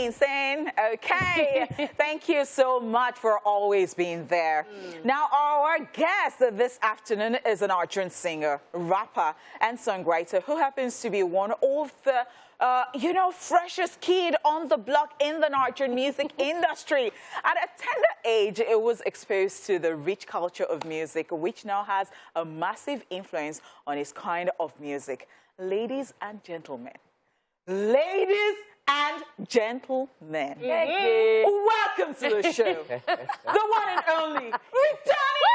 been saying? Okay. Thank you so much for always being there. Now, our guest this afternoon is an Nigerian singer, rapper, and songwriter who happens to be one of the freshest kid on the block in the Nigerian music industry. At a tender age, it was exposed to the rich culture of music, which now has a massive influence on his kind of music. Ladies and gentlemen, welcome to the show, the one and only Victony!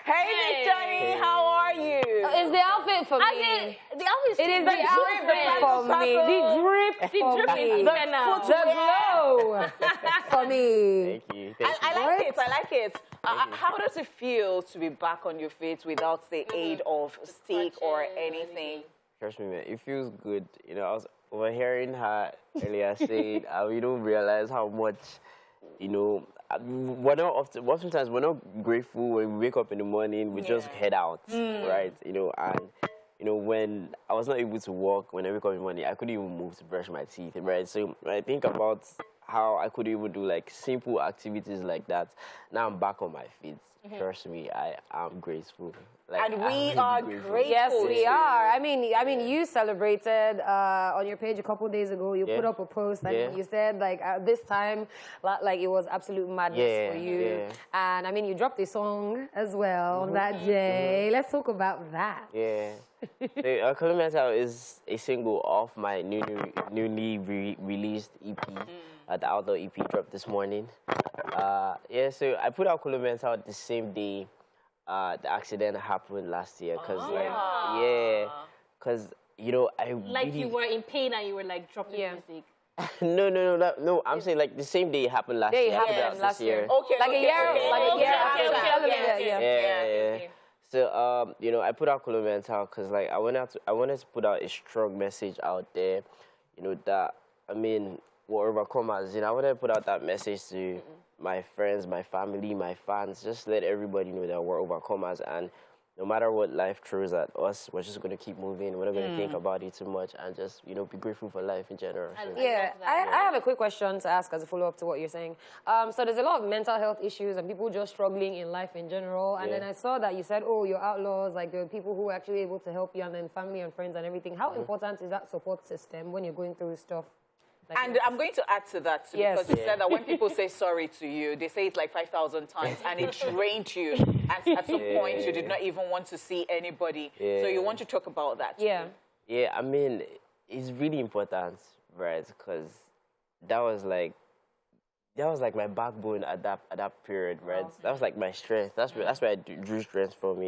Hey, Victony, how are you? It's the outfit for me. The outfit. It is the outfit for me. The drip for me. The glow for me. Thank you. I like it. How does it feel to be back on your feet without the aid of stick or anything? Trust me, man, it feels good. You know, I was overhearing her earlier saying, we don't realize how much, sometimes we're not grateful when we wake up in the morning, we just head out, right? When I was not able to walk when I wake up in the morning, I couldn't even move to brush my teeth, right? So when I think about how I could even do like simple activities like that, now I'm back on my feet. Trust me, I am grateful. Like, and we are grateful. Yes, we are. I mean, you celebrated on your page a couple days ago. You put up a post and you said like this time, like it was absolute madness for you. Yeah. And I mean, you dropped a song as well on that day. Let's talk about that. Yeah. So, Mental is a single off my newly released EP. The outdoor EP dropped this morning. So I put out Mental the same day the accident happened last year. Because you were in pain and you were like dropping music. No. I'm saying like the same day it happened last year. Last year. Okay. Like a year after. So I put out Mental because like I wanted to put out a strong message out there. We're overcomers. I wanted to put out that message to my friends, my family, my fans. Just let everybody know that we're overcomers, and no matter what life throws at us, we're just going to keep moving. We're not going to think about it too much, and just be grateful for life in general. So. I have a quick question to ask as a follow-up to what you're saying. So there's a lot of mental health issues and people just struggling in life in general. And then I saw that you said, you're outlaws, like there are people who are actually able to help you, and then family and friends and everything. How important is that support system when you're going through stuff? And I'm going to add to that too, because you said that when people say sorry to you, they say it like 5,000 times, and it drained you. And at some point, you did not even want to see anybody. So you want to talk about that? Yeah, I mean, it's really important, right? Because that was like my backbone at that period, right? That was like my strength. That's where I drew strength from.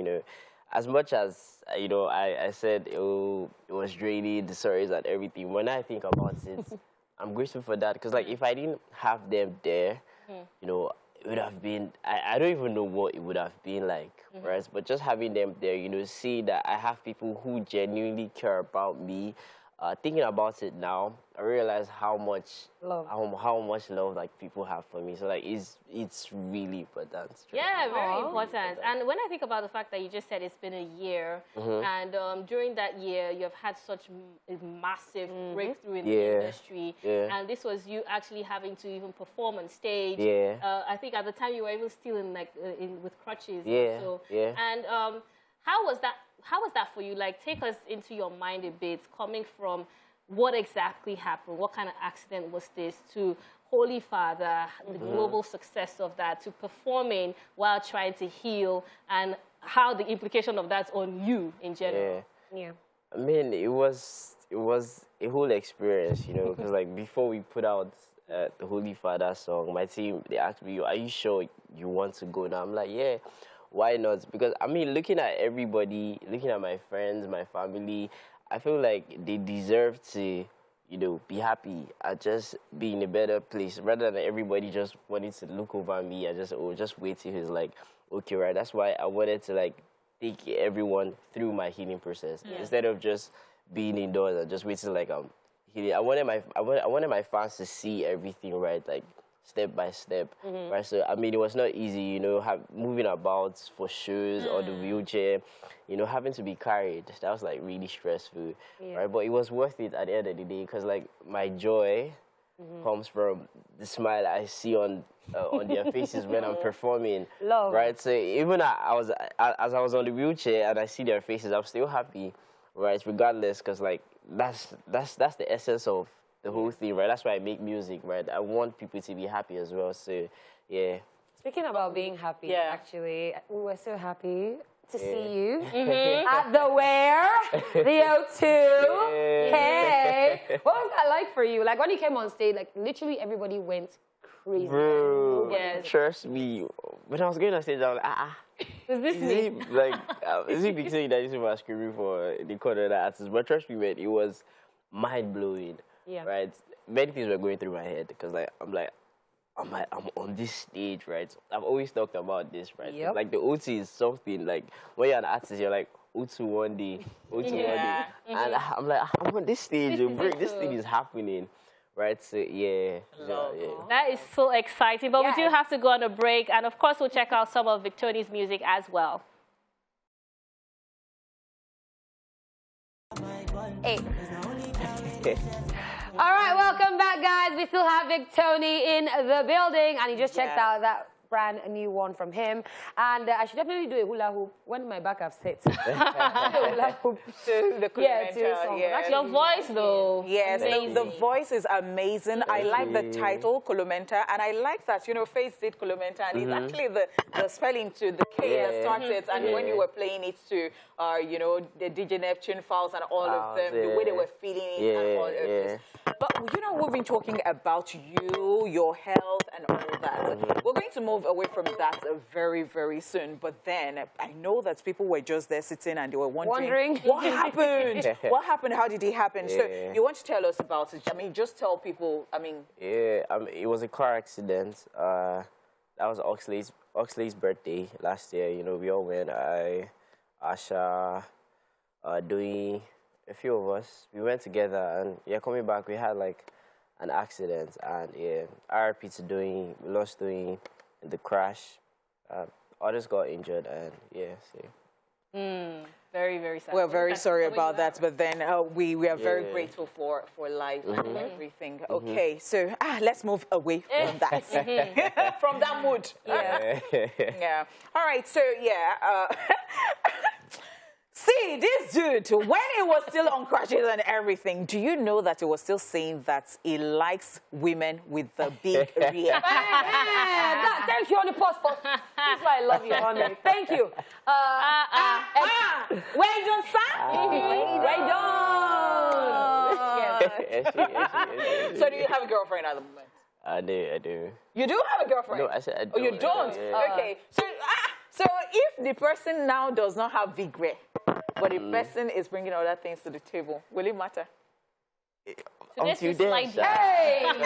As much as I said it was draining, the stories and everything. When I think about it. I'm grateful for that because, like, if I didn't have them there, it would have been, I don't even know what it would have been like, right? But just having them there, see that I have people who genuinely care about me. Thinking about it now, I realize how much love like people have for me. So like it's really important. Yeah, very important. And when I think about the fact that you just said it's been a year, and during that year you've had such a massive breakthrough in the industry, and this was you actually having to even perform on stage. I think at the time you were even still in with crutches. And how was that for you? Like, take us into your mind a bit, coming from what exactly happened, what kind of accident was this, to Holy Father, the global success of that, to performing while trying to heal, and how the implication of that's on you in general. I mean, it was a whole experience, because like before we put out the Holy Father song, my team, they asked me, "Are you sure you want to go now?" I'm like, "Yeah. Why not?" Because, I mean, looking at everybody, looking at my friends, my family, I feel like they deserve to, be happy and just be in a better place rather than everybody just wanting to look over me and just wait till he's like, okay, right. That's why I wanted to, like, take everyone through my healing process instead of just being indoors and just waiting like healing. I wanted my fans to see everything, right? Like, step by step, right? So I mean, it was not easy, you know, moving about for shows or the wheelchair, you know, having to be carried. That was like really stressful, right? But it was worth it at the end of the day because like my joy comes from the smile I see on their faces when I'm performing. Love. Right? So even as I was on the wheelchair and I see their faces, I'm still happy, right? Regardless, because like that's the essence of the whole thing, right? That's why I make music, right? I want people to be happy as well. So yeah. Speaking about being happy, actually, we were so happy to see you at the Where, the O2. Hey, what was that like for you? Like when you came on stage, like literally everybody went crazy. Bro, trust me. When I was going on stage, I was like, Is this me? Is it Victony that used to be screaming for the corner artists? But trust me, man, it was mind blowing. Yeah. Right. Many things were going through my head because I'm on this stage, right? I've always talked about this, right? Yep. Like the O2 is something like when you're an artist, you're like O2 one day, O2 one day, and I'm like, I'm on this stage, this thing is happening, right? So yeah. That is so exciting. But we do have to go on a break, and of course we'll check out some of Victony's music as well. Hey. All right, welcome back, guys. We still have Victony in the building, and you just checked out that brand new one from him. And I should definitely do a hula hoop when my back upset. Hula hoop to the Your voice, though. Yes, the voice is amazing. I like the title, Kolomenta, and I like that, you know, Faith did Kolomenta, and it's actually the spelling to the K that started, and when you were playing it to, you know, the DJ Neptune files and all of them, the way they were feeling it and all of this. But, you know, we've been talking about you, your health, and all that. We're going to move away from that very, very soon. But then I know that people were just there sitting and they were wondering what happened? What happened? How did it happen? So you want to tell us about it? I mean, just tell people, I mean. Yeah, it was a car accident. That was Oxley's birthday last year. You know, we all went. Asha, Dewey, a few of us. We went together, and coming back, we had like an accident, and RIP to Dewey. We lost Dewey in the crash. Others got injured, and very, very sad. We're very sorry about that, but then we are very grateful for life and everything. Okay, so let's move away from that, from that mood. Yeah. All right, so see, this dude, when he was still on crashes and everything, do you know that he was still saying that he likes women with the big rear? Thank you on the post. That's why I love you, honey. Thank you. Well done, sir. Yes. So do you have a girlfriend at the moment? I do. You do have a girlfriend? No, I said I don't. Oh, you don't? Okay. So if the person now does not have big rear, but the person is bringing other things to the table, will it matter? Until then, hey! He's a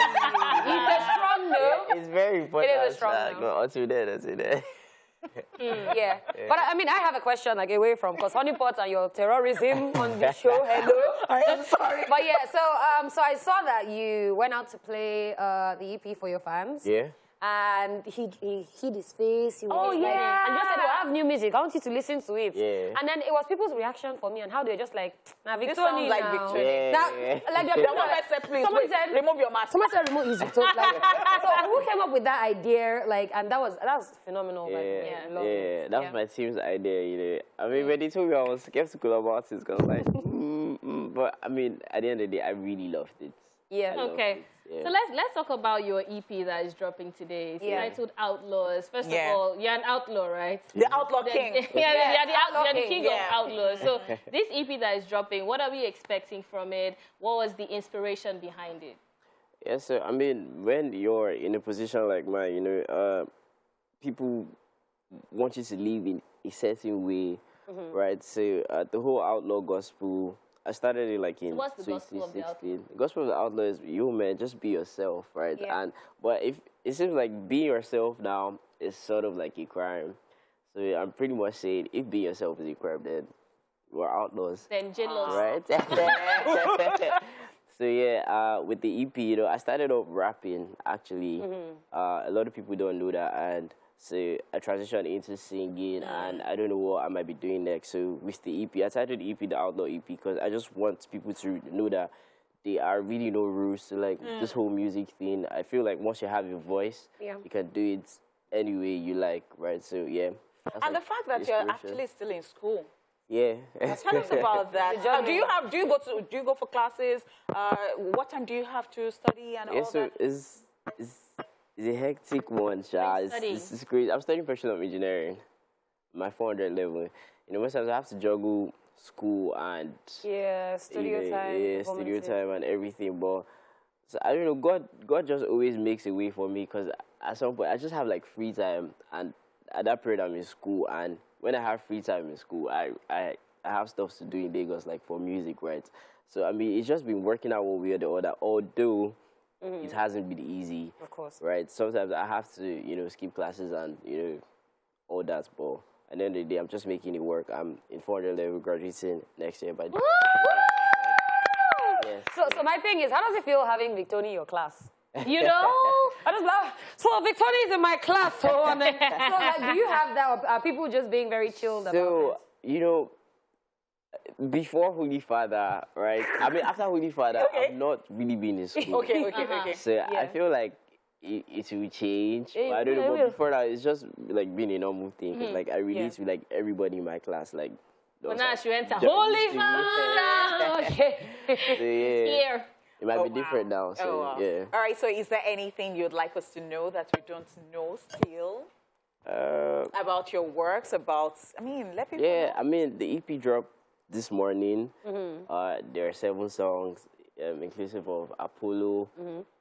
strong no. It's very important. It is a strong no. Until then. Yeah. But I mean, I have a question like away from, because honeypots and your terrorism on the show. Hello. I am sorry. But so I saw that you went out to play the EP for your fans. Yeah. And he hid his face. He was like, and just said, "I have new music. I want you to listen to it." Yeah. And then it was people's reaction for me and how they just like, "Now Victony, this sounds like Victony." Like someone said, "Remove your mask." Someone said, "Remove his mask." So who came up with that idea? Like, and that was phenomenal. That was my team's idea. You know, I mean, when they told me I was skeptical about it, because like, but I mean, at the end of the day, I really loved it. Yeah. Okay. So let's talk about your EP that is dropping today. It's titled Outlaws. First of all, you're an outlaw, right? The outlaw king. You're the king of outlaws. So this EP that is dropping, what are we expecting from it? What was the inspiration behind it? Yeah, so I mean, when you're in a position like mine, you know, people want you to live in a certain way, right? So the whole outlaw gospel, I started it like in 2016. The gospel of the outlaw is you, man, just be yourself, right? Yeah. But if it seems like being yourself now is sort of like a crime. So I'm pretty much saying if being yourself is a crime, then we're outlaws. Then jailers. Right? So yeah, with the EP, you know, I started off rapping actually. A lot of people don't know that, and so I transitioned into singing, and I don't know what I might be doing next. So with the EP, I titled the EP the Outlaw EP because I just want people to know that there are really no rules to like this whole music thing. I feel like once you have your voice, you can do it any way you like, right? So yeah. And the fact that you're actually still in school. Yeah. Tell us about that. Do you go for classes? What time do you have to study and all that? It's a hectic one, child. It's crazy. I'm studying professional engineering, my 400 level. You know, most times I have to juggle school and studio time and everything. But so, I don't know. God just always makes a way for me because at some point I just have like free time, and at that period I'm in school, and when I have free time in school, I have stuff to do in Lagos, like for music, right? So, I mean, it's just been working out one way or the other, although it hasn't been easy. Of course. Right? Sometimes I have to, you know, skip classes and, you know, all that. But at the end of the day, I'm just making it work. I'm in 400 level, graduating next year. But So my thing is, how does it feel having Victony in your class? You know? I just love, so Victony is in my class. So, so like, do you have that? Or are people just being very chilled about it? So, you know, before Holy Father, right? I mean, after Holy Father, I've not really been in school. Okay. So I feel like it will change. But I don't know. But before that, it's just like being a normal thing. 'Cause, like I relate with like everybody in my class. Like, but now she went to Holy Father. Okay. So, yeah. Here. It might be different now. So yeah. All right. So is there anything you'd like us to know that we don't know still? About your works, let people know. I mean, the EP dropped this morning. There are 7 songs, inclusive of Apollo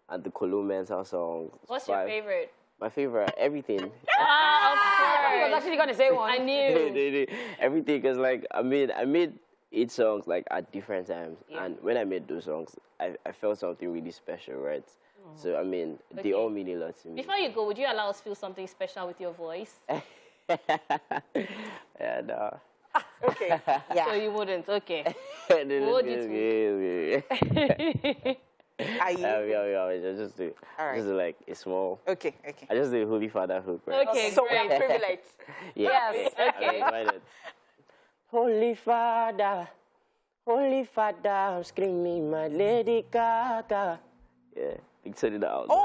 and the Colo Mental song. What's your favorite? My favorite, everything. I was actually going to say one. I knew. Everything, because like, I made 8 songs like at different times. And when I made those songs, I felt something really special, right? So, I mean, they all mean a lot to me. Before you go, would you allow us to feel something special with your voice? Yeah, no. Okay. Yeah. So you wouldn't? Okay. Would you? Just do. All right. Just do like a small. Okay. I just do Holy Father hook, right? Okay, So great. we are privileged. Yes. Okay. Holy Father, I'm screaming, my Lady Gaga. Yeah, Victony the Outlaw. Oh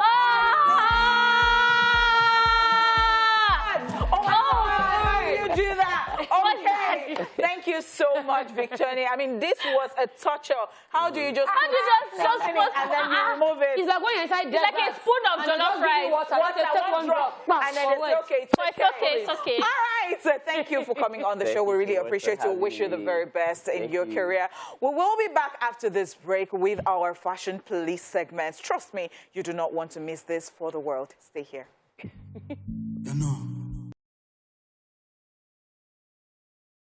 my God! You do that? Okay. Thank you so much, Victony. I mean, this was a toucher. How do you just and then you remove it? It's like when you're inside It's like a spoon of jollof rice. One drop, and then it's okay. It's okay. All right. So thank you for coming on the show. We really appreciate you. Wish you the very best in your career. We will be back after this break with our Fashion Police segments. Trust me, you do not want to miss this for the world. Stay here.